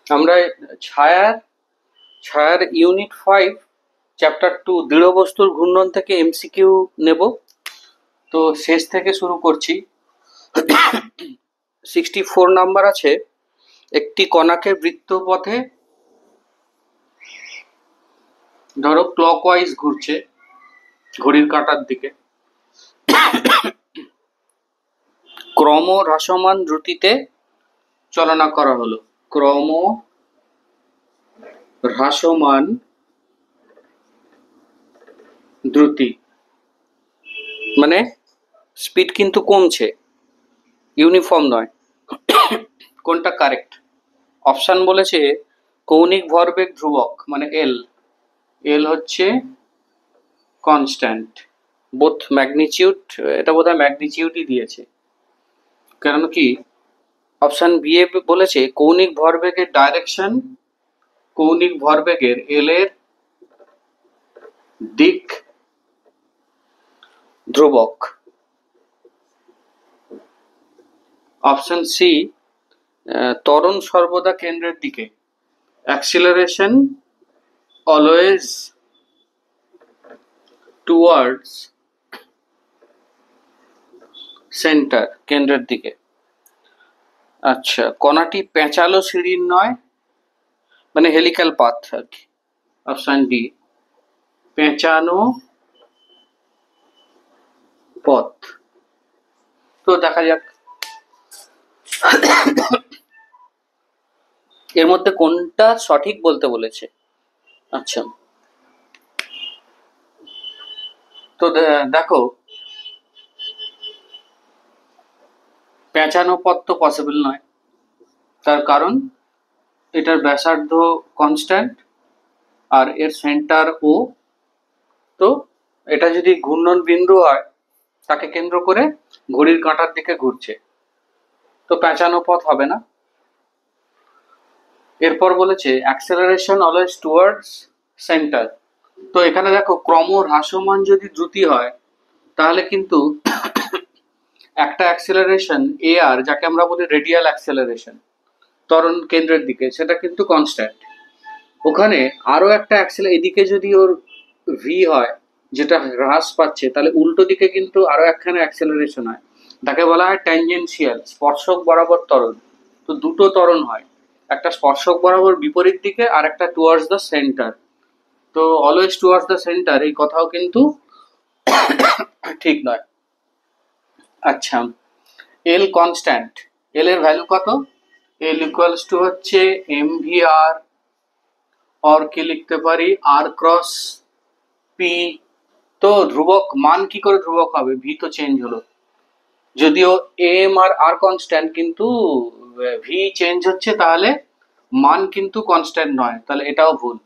আমরা ছায়ার ছায়ার ইউনিট 5 চ্যাপ্টার 2 দৃঢ় বস্তুর ঘূর্ণন থেকে এমসিকিউ নেব। তো শেষ থেকে শুরু করছি। 64 নাম্বার আছে, একটি কণাকে বৃত্তপথে ধরো ক্লকওয়াইজ ঘুরছে ঘড়ির কাঁটার দিকে, ক্রম হ্রাসমান দ্রুতিতে চালনা করা হলো। ক্রম হ্রাসমান দ্রুতি মানে স্পিড কিন্তু কমছে, ইউনিফর্ম নয়। কোনটা কারেক্ট? অপশান বলেছে কৌণিক ভরবেগ ধ্রুবক মানে এল, এল হচ্ছে কনস্ট্যান্ট, বোথ ম্যাগনিটিউড, এটা বোধহয় ম্যাগনিটিউডই দিয়েছে, কারণ কি অপশান বি এ বলেছে কৌণিক ভরবেগের ডাইরেকশন, কৌণিক ভরবেগের এল এর দিক ধ্রুবক। অপশন সি ত্বরণ সর্বদা কেন্দ্রের দিকে, অ্যাক্সিলারেশন অলওয়েজ টুয়ার্ডস সেন্টার, কেন্দ্রের দিকে। আচ্ছা, কণাটি পেঁচালো সিঁড়ির নয় মানে হেলিক্যাল পাথ আর কি। অপশন ডি পেঁচানো পথ। তো দেখা যাক এর মধ্যে কোনটা সঠিক বলতে বলেছে। আচ্ছা, তো দেখো পেঁচানো পথ তো পসিবল নয়, তার কারণ এটার ব্যাসার্ধ কনস্ট্যান্ট আর এর সেন্টার ও, তো এটা যদি ঘূর্ণন বিন্দু হয় তাকে কেন্দ্র করে ঘড়ির কাঁটার দিকে ঘুরছে, তো পেঁচানো পথ হবে না। এরপর বলেছে অ্যাক্সেলারেশন অলওয়েজ টুয়ার্ডস সেন্টার, তো এখানে দেখো ক্রম হ্রাসমান যদি দ্রুতি হয় তাহলে কিন্তু একটা অ্যাক্সেলারেশন এ আর, যাকে আমরা বলি রেডিয়াল অ্যাক্সেলারেশন ত্বরণ কেন্দ্রের দিকে, সেটা কিন্তু কনস্ট্যান্ট। ওখানে আরো একটা এদিকে যদি ওর ভি হয় যেটা হ্রাস পাচ্ছে, তাহলে উল্টো দিকে কিন্তু আরো একখানে অ্যাক্সেলারেশন হয়, তাকে বলা হয় ট্যানজেনশিয়াল, স্পর্শক বরাবর ত্বরণ। তো দুটো ত্বরণ হয়, একটা স্পর্শক বরাবর বিপরীত দিকে আর একটা টুয়ার্ডস দ্য সেন্টার। তো অলওয়েজ টুয়ার্ডস দ্য সেন্টার এই কথাও কিন্তু ঠিক নয়। আচ্ছা, এল কনস্ট্যান্ট, এল এর ভ্যালু কত? এল ইকুয়ালস টু হচ্ছে এম ভি আর, और কি লিখতে পারি আর ক্রস পি। তো ধ্রুবক মান কি করে ধ্রুবক হবে? ভি তো চেঞ্জ হলো, যদিও এম আর আর কনস্ট্যান্ট, কিন্তু ভি চেঞ্জ হচ্ছে, তাহলে মান কিন্তু কনস্ট্যান্ট নয়, তাহলে এটাও ভুল।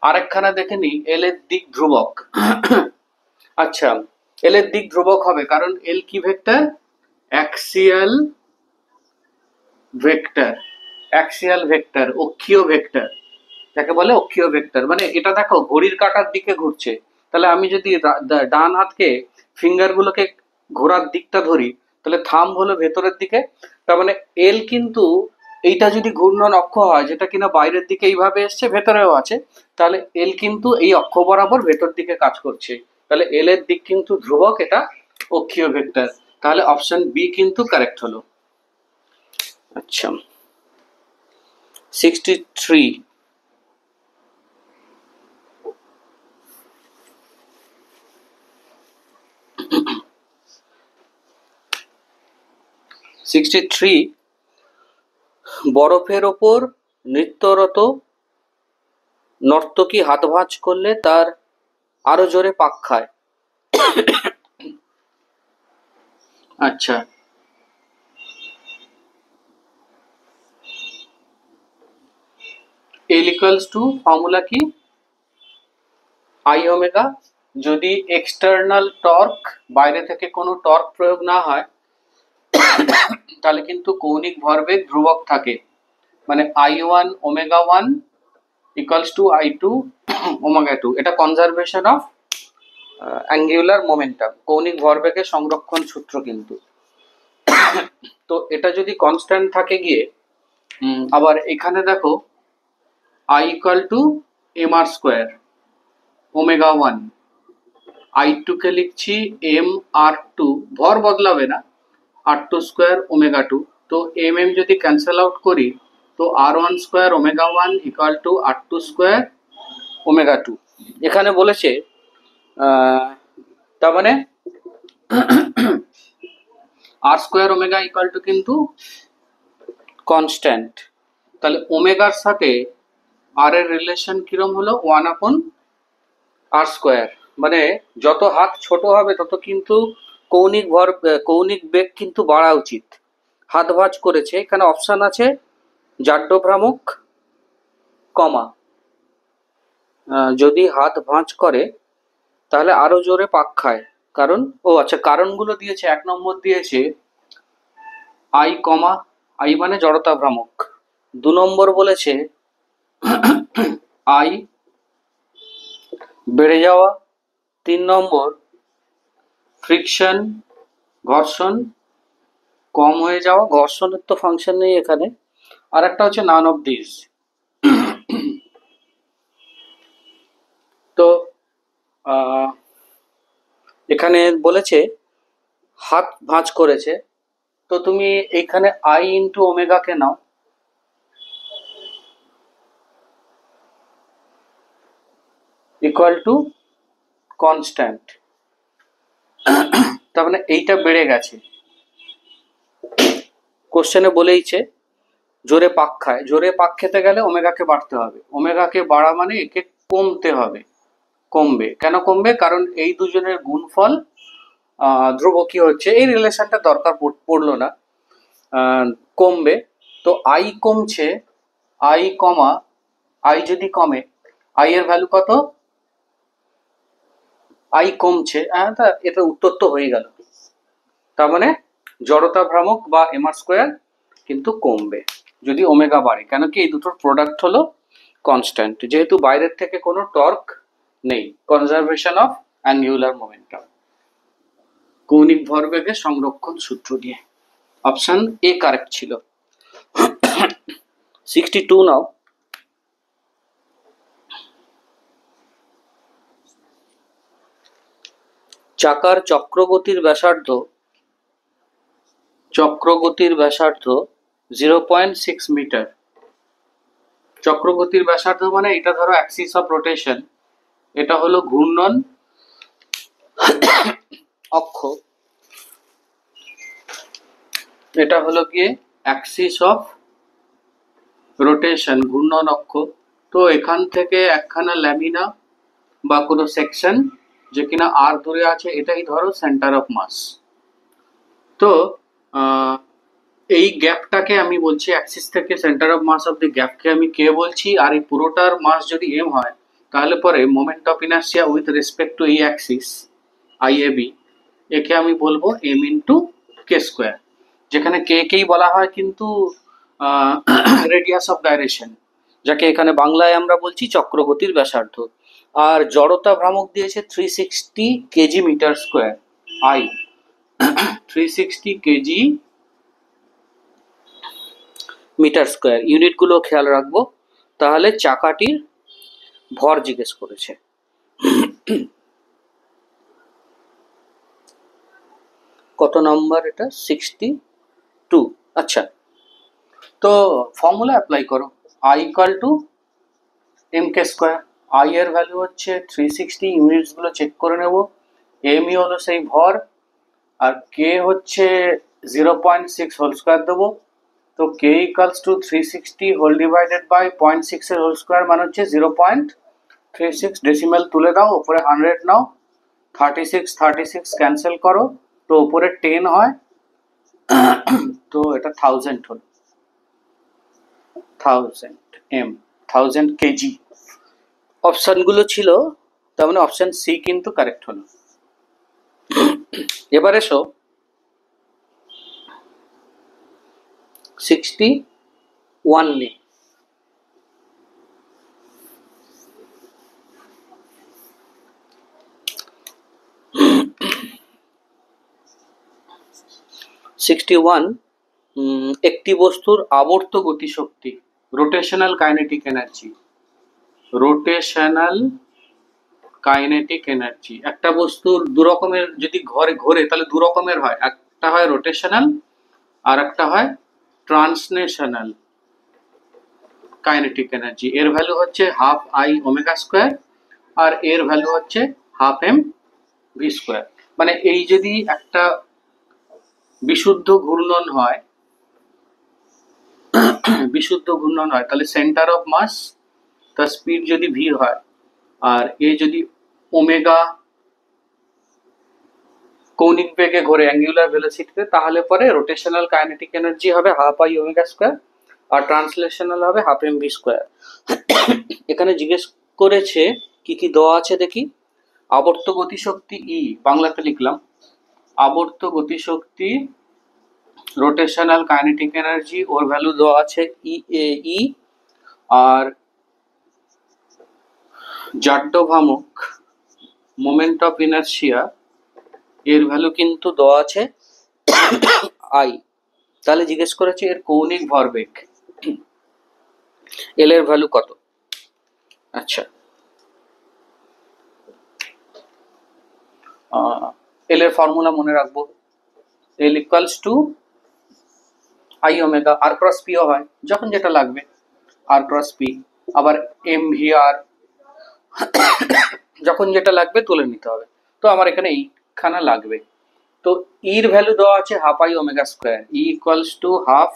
আরেকখানা দেখে নি, এল এর দিক ধ্রুবক। আচ্ছা, এল এর দিক ধ্রুবক হবে কারণ এল কি vector? Axial vector, axial vector, অক্ষীয় ভেক্টর, যাকে বলে অক্ষীয় ভেক্টর। মানে এটা দেখো ঘড়ির কাঁটার দিকে ঘুরছে, তাহলে আমি যদি ডান হাতকে ফিঙ্গার গুলোকে ঘোরার দিকটা ধরি, তাহলে থাম হলো ভেতরের দিকে, তার মানে এল কিন্তু এইটা যদি ঘূর্ণন অক্ষ হয়, যেটা কিনা বাইরের দিকে এইভাবে এসছে, ভেতরেও আছে, তাহলে এল কিন্তু এই অক্ষ বরাবর ভেতর দিকে কাজ করছে, তাহলে এল এর দিক কিন্তু ধ্রুবক, এটা অক্ষীয় ভেক্টর, তাহলে অপশন বি কিন্তু কারেক্ট হলো। আচ্ছা, 63 বরফের ওপর নৃত্যরত নর্তকী হাত ভাঁজ করলে তার আরো জোরে পাক খায়। আচ্ছা, এল ইকুয়ালস টু ফর্মুলা কি? I omega. যদি এক্সটার্নাল টর্ক, বাইরে থেকে কোনো টর্ক প্রয়োগ না হয়, তাহলে কিন্তু কৌণিক ভরবেগ ধ্রুবক থাকে, মানে I one omega one equals to I two omega two. এটা কনজারভেশন অফ অ্যাঙ্গুলার মোমেন্টাম, কৌণিক ভরবেগের সংরক্ষণ সূত্র কিন্তু। তো এটা যদি কনস্ট্যান্ট থাকে গিয়ে, আবার এখানে দেখো I equal to M R square omega one, I টুকে লিখছি এম আর টু, ভর বদলাবে না, R two square omega two. তো এম এম যদি ক্যান্সেল আউট করি তো R one square omega one equal to R two square omega two. এখানে বলেছে তার মানে R square omega equal to কিন্তু কনস্ট্যান্ট, তাহলে ওমেগার সাথে আর এর রিলেশন কিরম হলো, ওয়ান আপন আর স্কোয়ার। মানে যত হাত ছোট হবে তত কিন্তু কৌণিক বেগ কিন্তু বাড়া উচিত। হাত ভাঁজ করেছে, এখানে অপশন আছে জাড্য ভ্রামক, কমা, যদি হাত ভাঁজ করে তাহলে আরো জোরে পাক খায়। কারণ আচ্ছা, কারণগুলো দিয়েছে, 1 নম্বর দিয়েছে আই কমা, আই মানে জড়তা ভ্রামক। 2 নম্বর বলেছে আই বেড়ে যাওয়া। 3 নম্বর ফ্রিকশন, ঘর্ষণ কম হয়ে যাওয়া, ঘর্ষণের তো ফাংশন নেই এখানে। আর একটা হচ্ছে নান অফ দিস। তো এখানে বলেছে হাত ভাঁজ করেছে, তো তুমি এইখানে আই ইন্টু ওমেগাকে নাও, ইকুয়াল টু কনস্ট্যান্ট। তার মানে এইটা বেড়ে গেছে, কোশ্চেনে বলেইছে জোরে পাক খায়, জোরে পাক খেতে গেলে ওমেগাকে বাড়তে হবে, ওমেগাকে বাড়া মানে একে কমতে হবে, কমবে। কেন কমবে? কারণ এই দুজনের গুণফল ধ্রুবকীয় হচ্ছে, এই রিলেশনটা দরকার পড়লো না, কমবে। তো আই কমছে, আই কমা, আই যদি কমে, আই এর ভ্যালু কত, আই কমছে, এটা উত্তর তো হয়ে গেল। তার মানে জড়তা ভ্রামক বা এম আর স্কোয়ার কিন্তু কমবে যদি ওমেগা বাড়ে, কেন কি এই দুটোর প্রোডাক্ট হলো কনস্ট্যান্ট, যেহেতু বাইরের থেকে কোনো টর্ক নেই, কনজারভেশন অফ অ্যাঙ্গুলার মোমেন্টাম, কৌণিক ভরবেগের সংরক্ষণ সূত্র দিয়ে। অপশন এ কারেক্ট ছিল। 62 নাও। চাকার চক্রগতির ব্যাসার্ধ 0.6 মিটার। চক্রগতির ব্যাসার্ধ মানে এটা ধরো অ্যাক্সিস অফ রোটেশন, এটা হলো ঘূর্ণন অক্ষ, এটা হলো গিয়ে অ্যাক্সিস অফ রোটেশন, ঘূর্ণন অক্ষ। তো এখান থেকে একখানা ল্যামিনা বা কোনো সেকশন যে কিনা আর দূরে আছে, এটাই ধরো সেন্টার অফ মাস। তো এই গ্যাপটাকে আমি বলছি, অ্যাক্সিস থেকে centre of mass of the গ্যাপকে আমি কে বলছি, আর এই পুরোটার মাস যদি এম হয় তাহলে পরে moment of inertia with respect to এই অ্যাক্সিস আইএবি, একে আমি বলবো এম ইন্টু কে স্কোয়ার, যেখানে কে কেই বলা হয় কিন্তু রেডিয়াস অফ গাইরেশন, যাকে এখানে বাংলায় আমরা বলছি চক্রগতির ব্যাসার্ধ। আর জড়তা ভ্রামক দিয়েছে 360 KG metre square, I 360 KG metre square. ইউনিটগুলো খেয়াল রাখবো। তাহলে চাকাটির ভর জিজ্ঞেস করেছে। কত নম্বর এটা? 62। আচ্ছা, তো ফর্মুলা অ্যাপ্লাই করো, I equal to M K square. I এর ভ্যালু হচ্ছে 360, ইউনিটস গুলো চেক করে নেব। এম ই হলো সেই ভর, আর কে হচ্ছে 0.6 হোল স্কোয়ার দেবো। তো K equals to 360 whole divided by 0.6 এর হোল স্কোয়ার মানে হচ্ছে 0.36। ডেসিমেল তুলে দাও, উপরে 100 নাও, 36 ক্যান্সেল করো, তো উপরে 10 হয়, তো এটা 1000 হলো, 1000 এম, 1000 কেজি। অপশনগুলো ছিল, তার মানে অপশন সি কিন্তু কারেক্ট হলো। এবার এসো 61 নিয়ে। একটি বস্তুর আবর্ত গতিশক্তি, rotational kinetic energy, rotational kinetic energy. একটা বস্তুর দু রকমের যদি ঘোরে তাহলে দু রকমের হয়, একটা হয় রোটেশনাল আর একটা হয় ট্রান্সলেশনাল কাইনেটিক এনার্জি। এর ভ্যালু হচ্ছে হাফ আই ওমেগা স্কোয়ার আর এর ভ্যালু হচ্ছে হাফ এম ভি স্কোয়ার। মানে এই যদি একটা বিশুদ্ধ ঘূর্ণন হয় তাহলে সেন্টার অফ মাস তার স্পিড যদি ভি হয় আর এ যদি ওমেগা কৌণিক বেগে ঘোরে অ্যাঙ্গুলার ভেলোসিটিতে, তাহলে পরে রোটেশনাল কাইনেটিক এনার্জি হবে হাফ আই ওমেগা স্কোয়ার আর ট্রান্সলেশনাল হবে হাফ এম ভি স্কোয়ার। এখানে জিজ্ঞেস করেছে কি কি দেওয়া আছে দেখি। আবর্ত গতিশক্তি ই, বাংলাতে লিখলাম আবর্ত গতিশক্তি রোটেশনাল কাইনেটিক এনার্জি, ওর ভ্যালু দেওয়া আছে ই। আর জাড্য ভ্রামক মোমেন্ট অফ ইনার্শিয়া, এর ভ্যালু কিন্তু দেওয়া আছে আই। তাহলে জিজ্ঞেস করেছে এর কৌণিক ভরবেগ এল এর ভ্যালু কত। আচ্ছা, এল এর ফর্মুলা মনে রাখবো, L equals to I omega, R cross পিও হয় যখন যেটা লাগবে, আর ক্রস পি, আবার এম ভি আর যখন যেটা লাগবে তুলে নিতে হবে। তো আমার এখানে এইখানা লাগবে। তো ইর ভ্যালু দেওয়া আছে half I omega square, E equals to half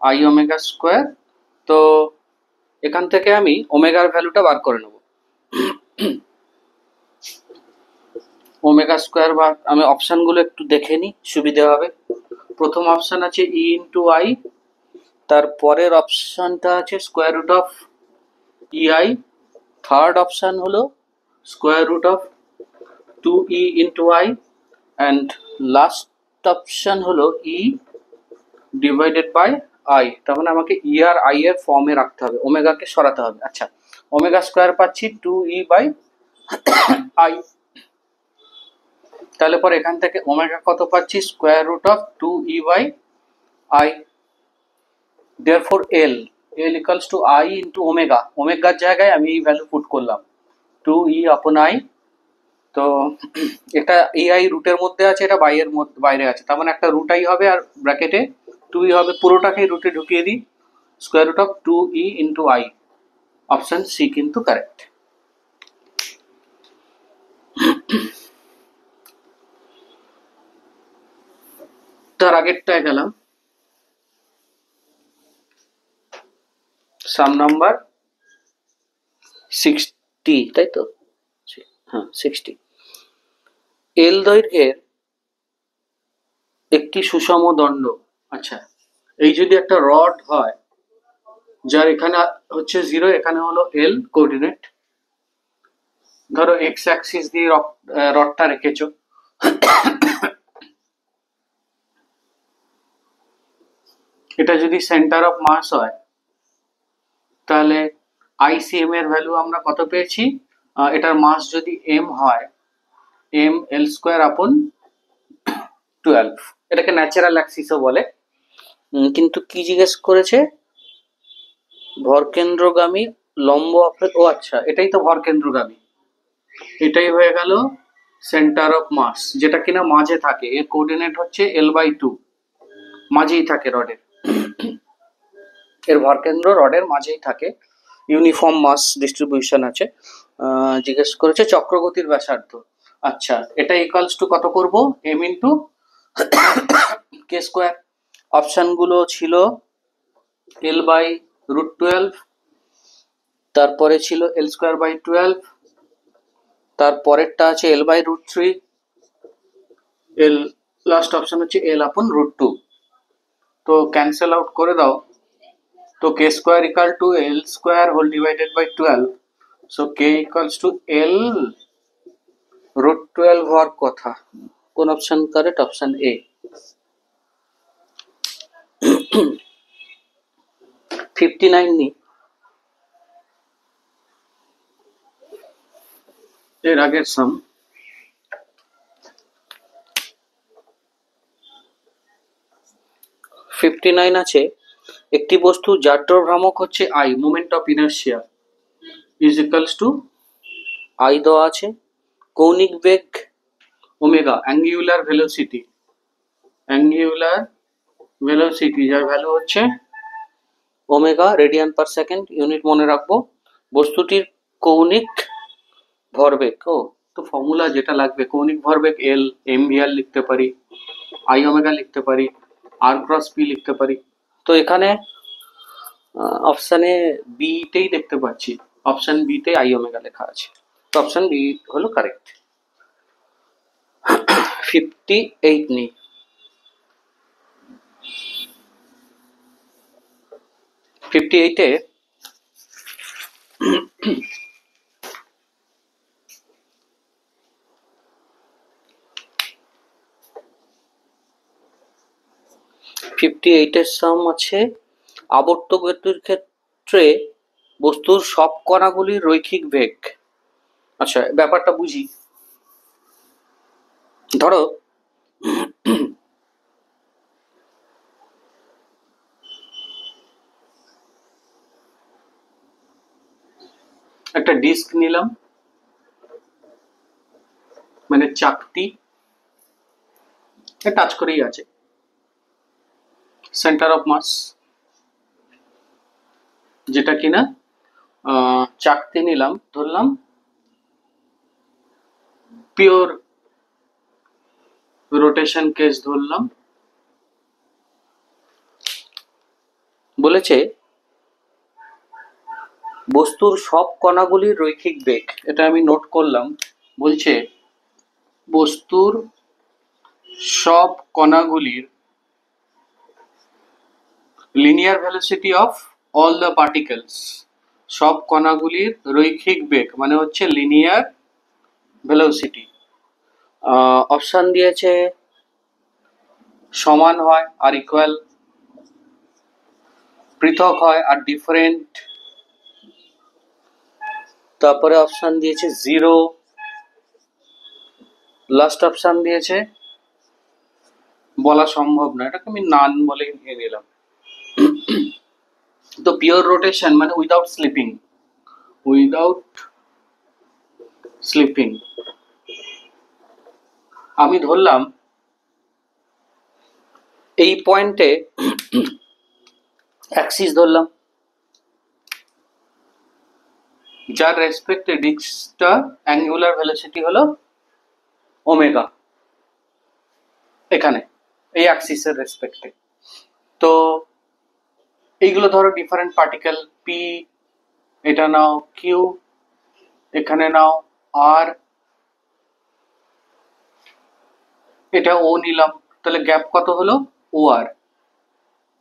I omega square. তো এখান থেকে আমি ওমেগার ভ্যালুটা বার করে নেব। ওমেগা স্কোয়ার বার আমি অপশানগুলো একটু দেখে নিই, সুবিধা হবে। প্রথম অপশান আছে ই ইন্টু আই, তারপরের অপশানটা আছে square root of EI, third option হলো square root of 2e into I, and last option হলো ই ডিভাইডেড বাই আই। তার মানে আমাকে ই আর আই এর ফর্মে রাখতে হবে, ওমেগাকে সরাতে হবে। আচ্ছা, ওমেগা স্কোয়ার পাচ্ছি 2e বাই আই, তাহলে পরে এখান থেকে ওমেগা কত পাচ্ছি square root of 2e by I. therefore L equals to I into omega, ওমেগার জায়গায় আমি এই ভ্যালু পুট করলাম 2e upon I। তো এটা ai রুটের মধ্যে আছে, এটা বাইরের বাইরে আছে, তার মানে একটা রুট আই হবে আর ব্র্যাকেটে 2e হবে, পুরোটাকেই রুটে ঢুকিয়ে দিই, square root of 2e into I। Option C কিন্তু কারেক্ট। তার আগেরটায় গেলাম, সাম নাম্বার 60, তাই তো? হ্যাঁ 60। এল দৈর্ঘ্যের একটি সুষম দণ্ড। আচ্ছা, এই যদি একটা রড হয় যার এখানে হচ্ছে 0, এখানে হলো এল কোঅর্ডিনেট, ধরো এক্স অ্যাক্সিস দিয়ে রডটা রেখেছো, এটা যদি সেন্টার অফ মাস হয় তাহলে আইসিএম এর ভ্যালু আমরা কত পেয়েছি, এটার মাস যদি এম হয় এম এল স্কোয়ার আপন 12, এটাকে ন্যাচারাল অ্যাক্সিসও বলে। কিন্তু কি জিজ্ঞেস করেছে, ভরকেন্দ্রগামী লম্ব ও আচ্ছা, এটাই তো ভরকেন্দ্রগামী, এটাই হয়ে গেল সেন্টার অফ মাস, যেটা কিনা মাঝে থাকে, এর কোঅর্ডিনেট হচ্ছে L/2, মাঝেই থাকে রডের, এর ভরকেন্দ্র রডের মাঝেই থাকে, ইউনিফর্ম মাস ডিস্ট্রিবিউশন আছে। জিজ্ঞেস করেছে চক্রগতির ব্যাসার্ধ। আচ্ছা, এটা ইকুয়ালস টু কত করব, এম ইন্টু কে স্কোয়ার। অপশানগুলো ছিল L/√12, তারপরে ছিল L স্কোয়ার বাই 12, তারপরেরটা আছে L/√3, এল লাস্ট অপশন হচ্ছে L/√2। তো ক্যান্সেল আউট করে দাও, তো K square equal to L square whole divided by 12, so K equals to L√12 হওয়ার কথা। কোন অপশন কারেক্ট? Option A. 59 নি, এর আগের সাম। আছে একটি বস্তু যার ভ্রামক হচ্ছে I, moment of inertia, is equals to I দেওয়া আছে, কৌণিক বেগ ওমেগা, অ্যাঙ্গুলার ভেলোসিটি যার ভ্যালু হচ্ছে omega radian per second, unit মনে রাখবো। বস্তুটির কৌণিক ভরবেগ, তো ফর্মুলা যেটা লাগবে, কৌণিক ভরবেগ এল, এম ভি আর লিখতে পারি, আই ওমেগা লিখতে পারি, আর ক্রস পি লিখতে পারি। তো এখানে অপশানে বি তেই দেখতে পাচ্ছি, অপশন বি তে আই ওমেগা লেখা আছে, তো অপশন বি হলো কারেক্ট। 58 নেই, 58-এ সাম আছে, আবর্ত গতির ক্ষেত্রে বস্তুর সব কণাগুলির রৈখিক বেগ। আচ্ছা, ব্যাপারটা বুঝি। ধরো একটা ডিস্ক নিলাম, মানে চাকতি টাচ করেই আছে, সেন্টার অফ মাস, যেটা কিনা চাকতি নিলাম, ধরলাম পিওর রোটেশন কেস ধরলাম, বলেছে বস্তুর সব কণাগুলির রৈখিক বেগ, এটা আমি নোট করলাম। বলছে বস্তুর সব কণাগুলির linear velocity of all the particles, সব কণাগুলির রৈখিক বেগ মানে হচ্ছে লিনিয়ার ভেলোসিটি। অপশন দিয়েছে সমান হয় আর ইকুয়াল, পৃথক হয় আর ডিফারেন্ট, তারপরে অপশন দিয়েছে জিরো, লাস্ট অপশন দিয়েছে বলা সম্ভব না, এটাকে আমি নান বলে নিয়ে নিলাম। তো পিওর রোটেশন মানে উইদাউট স্লিপিং আমি ধরলাম এই পয়েন্টে অ্যাক্সিস ধরলাম, যার রেসপেক্টে ডিস্কটা অ্যাঙ্গুলার ভেলোসিটি হলো ওমেগা, এখানে এই অ্যাক্সিসের রেসপেক্টে। তো এইগুলো ধরো ডিফারেন্ট পার্টিকেল, পি এটা নাও, কিউ এখানে নাও, আর এটা ও নিলাম, তাহলে গ্যাপ কত হলো ও আর,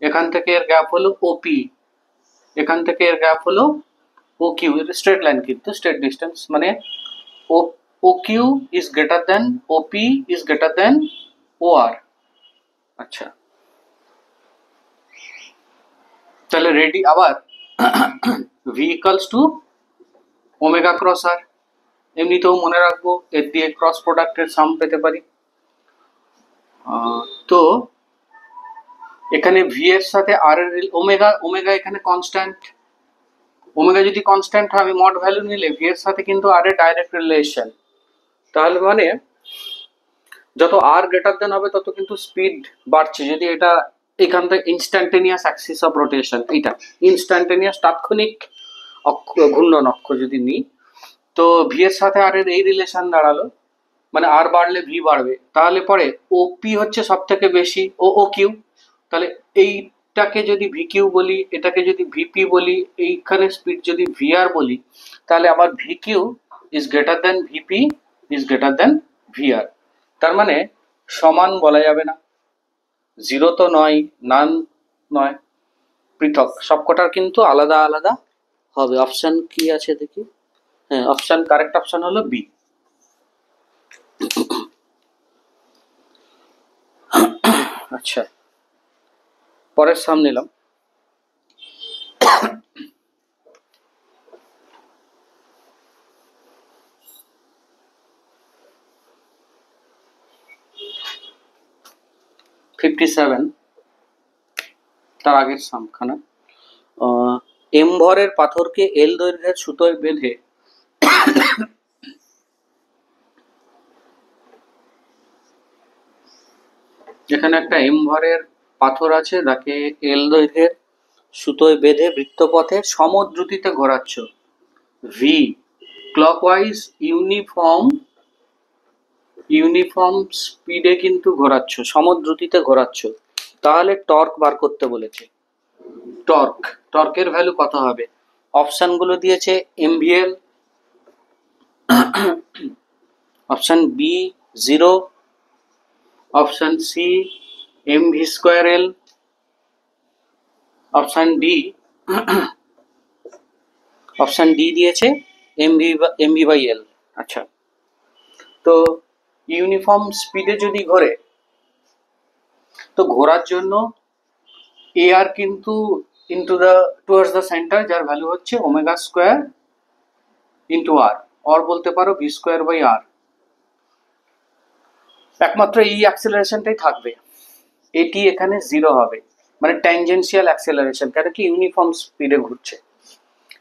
এখান থেকে এর গ্যাপ হলো ওপি, এখান থেকে এর গ্যাপ হলো ও কিউ, স্ট্রেট লাইন কিন্তু স্ট্রেট ডিস্টেন্স, মানে O Q is greater than OP is greater than O R. আচ্ছা, তাহলে রেডি, আবার V equals to omega cross R, এমনিতেও মনে রাখবো এর দিয়ে ক্রস প্রোডাক্টের সাম পেতে পারি। তো এখানে ভি এর সাথে আর এর ওমেগা এখানে কনস্ট্যান্ট, ওমেগা যদি কনস্ট্যান্ট হয় আমি মড ভ্যালু নিলে ভি এর সাথে কিন্তু আর এর ডাইরেক্ট রিলেশন, তাহলে মানে যত আর গ্রেটার দেন হবে তত কিন্তু স্পিড বাড়ছে। যদি এটা এখান থেকে ইনস্ট্যান্টেনিয়াস অ্যাক্সিস অফ রোটেশন, এইটা ইনস্ট্যান্টেনিয়াস তাৎক্ষণিক ঘূর্ণন অক্ষ যদি নিই, তো ভি এর সাথে আর এর এই রিলেশন দাঁড়ালো, মানে আর বাড়লে ভি বাড়বে, তাহলে পরে ওপি হচ্ছে সব থেকে বেশি, ও কিউ, তাহলে এইটাকে যদি ভি কিউ বলি, এটাকে যদি ভিপি বলি, এইখানে স্পিড যদি ভি আর বলি, তাহলে আমার V Q is greater than VP is greater than V R. তার মানে সমান বলা যাবে না, জিরো তো নয়, নান নয়, পৃথক, সবকটার কিন্তু আলাদা আলাদা হবে। অপশন কি আছে দেখি, হ্যাঁ অপশন, কারেক্ট অপশন হলো বি। আচ্ছা, পরের সাম নিলাম, তার আগের সামখানা, এম ভরের পাথরকে এল দৈর্ঘ্যের সুতোয় বেঁধে এখানে একটা এম ভরের পাথর আছে, তাকে এল দৈর্ঘ্যের সুতোয় বেঁধে বৃত্তপথে সমদ্রুতিতে ঘোরাচ্ছ, ভি ক্লকওয়াইজ ইউনিফর্ম স্পিডে কিন্তু ঘোরাচ্ছ, সমদ্রুতিতে ঘোরাচ্ছ, তাহলে টর্ক বার করতে বলেছে। টর্কের ভ্যালু কত হবে? অপশনগুলো দিয়েছে MVL, option B 0, option C MV square L, option D দিয়েছে এমভি বাই এল। আচ্ছা, তো ইউনিফর্ম স্পিডে যদি ঘোরে, তো ঘোরার জন্য এ আর কিন্তু টুয়ার্ডস দ্য সেন্টার, যার ভ্যালু হচ্ছে omega square into R, or বলতে পারো ভি স্কোয়ার বাই আর। একমাত্র এই অ্যাক্সেলারেশনটাই থাকবে, এটি এখানে 0 হবে, মানে ট্যানজেনশিয়াল অ্যাক্সেলারেশন, কেন কি ইউনিফর্ম স্পিডে ঘুরছে।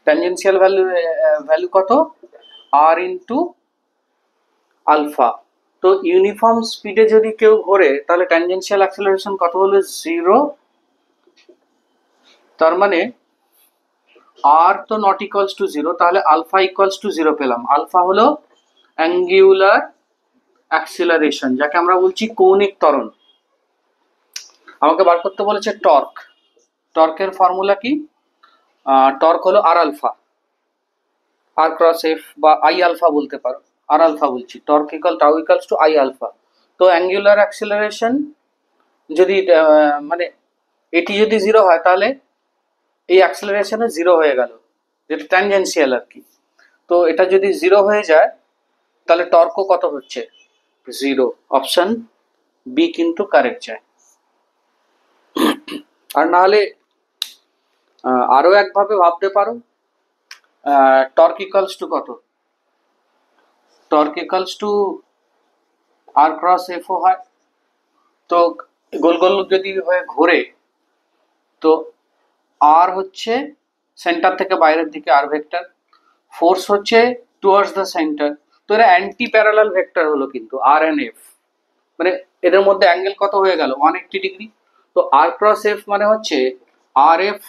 ট্যানজেনশিয়াল ভ্যালু কত? আর ইন্টু আলফা। তো ইউনিফর্ম স্পিডে যদি কেউ ঘোরে, তাহলে ট্যানজেনশিয়াল অ্যাক্সেলারেশন কত হলো? 0। তার মানে আর তো নট ইকুয়ালস টু 0, তাহলে আলফা ইকুয়ালস টু 0 পেলাম। আলফা হলো অ্যাঙ্গুলার অ্যাক্সেলারেশন, যাকে আমরা বলছি কৌণিক ত্বরণ। আমাকে বার করতে বলেছে টর্ক। টর্কের ফর্মুলা কি? টর্ক হলো R alpha, R cross F বা আই আলফা বলতে পারো, আর আলফা বলছি। Torque equal tau equals to I alpha. তো অ্যাঙ্গুলার অ্যাক্সেলারেশন যদি মানে এটি যদি 0 হয়, তাহলে এই অ্যাক্সেলারেশনে 0 হয়ে গেল, যেটা ট্যানজেনশিয়াল আর কি। তো এটা যদি 0 হয়ে যায়, তাহলে টর্কও কত হচ্ছে? 0। অপশন বি কিন্তু কারেক্ট যায়। আর না হলে আরো একভাবে ভাবতে পারো, টর্ক ইকুয়ালস টু কত? Torque equals to R cross F ও হয়। তো গোল গোল যদি হয়ে ঘোরে, তো আর হচ্ছে সেন্টার থেকে বাইরের দিকে আর ভেক্টর, ফোর্স হচ্ছে টুয়ার্ডস দ্য সেন্টার। তো এরা অ্যান্টি প্যারালাল ভেক্টর হলো কিন্তু আর এন্ড এফ, মানে এদের মধ্যে অ্যাঙ্গেল কত হয়ে গেল? 180 ডিগ্রি। তো আর ক্রস এফ মানে হচ্ছে R F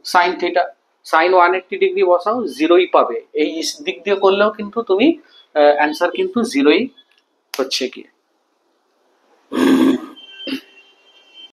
sine theta, sine 180 degree বসাও, 0ই পাবে। এই দিক দিয়ে করলেও কিন্তু তুমি অ্যান্সার কিন্তু 0ই হচ্ছে কি।